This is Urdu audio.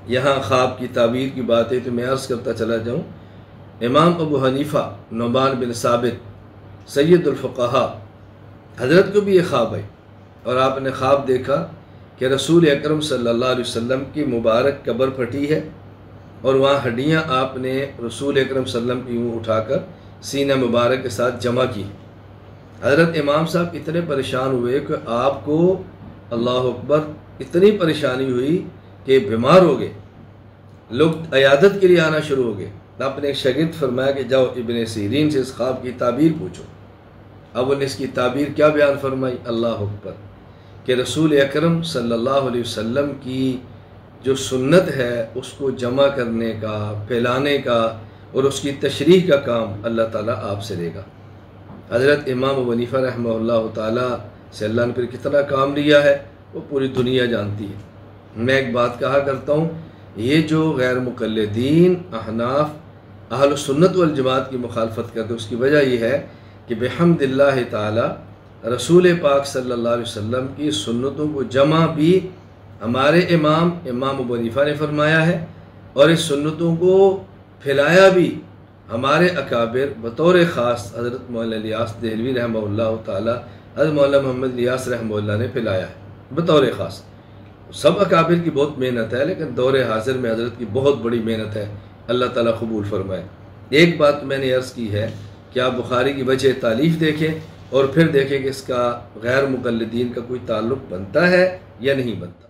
یہاں خواب کی تعبیر کی بات ہے تو میں عرض کرتا چلا جاؤں، امام ابو حنیفہ نعمان بن ثابت سید الفقہا حضرت کو بھی یہ خواب ہے، اور آپ نے خواب دیکھا کہ رسول اکرم صلی اللہ علیہ وسلم کی مبارک قبر پھٹی ہے، اور وہاں ہڈیاں آپ نے رسول اکرم صلی اللہ علیہ وسلم کی یوں اٹھا کر سینہ مبارک کے ساتھ جمع کی۔ حضرت امام صاحب اتنے پریشان ہوئے کہ آپ کو اللہ اکبر اتنی پریشانی ہوئی کہ بیمار ہو گئے، لوگ عیادت کے لیے آنا شروع ہو گئے۔ آپ نے ایک شاگرد فرمایا کہ جاؤ ابن سیرین سے اس خواب کی تعبیر پوچھو۔ اب انہیں اس کی تعبیر کیا بیان فرمائی، اللہ اکبر، کہ رسول اکرم صلی اللہ علیہ وسلم کی جو سنت ہے اس کو جمع کرنے کا، پھیلانے کا اور اس کی تشریح کا کام اللہ تعالیٰ آپ سے لے گا۔ حضرت امام ابو حنیفہ رحمہ اللہ تعالیٰ سے اللہ نے پھر کتنا کام لیا ہے وہ پوری دنیا جانتی ہے۔ میں ایک بات کہا کرتا ہوں، یہ جو غیر مقلدین احناف اہل سنت والجماعت کی مخالفت کرتے اس کی وجہ یہ ہے کہ بحمد اللہ تعالیٰ رسول پاک صلی اللہ علیہ وسلم کی سنتوں کو جمع بھی ہمارے امام ابو حنیفہ نے فرمایا ہے، اور اس سنتوں کو پھیلایا بھی ہمارے اکابر بطور خاص حضرت مولانا الیاس دہلوی رحمہ اللہ تعالیٰ، حضرت مولانا محمد الیاس رحمہ اللہ نے پھیلایا ہے بطور خاص۔ سب اکابر کی بہت محنت ہے، لیکن دور حاضر میں حضرت کی بہت بڑی محنت ہے، اللہ تعالیٰ قبول فرمائے۔ ایک بات میں نے عرض کی ہے کہ آپ بخاری کی وجہ تالیف دیکھیں اور پھر دیکھیں کہ اس کا غیر مقلدین کا کوئی تعلق بنتا ہے یا نہیں بنتا۔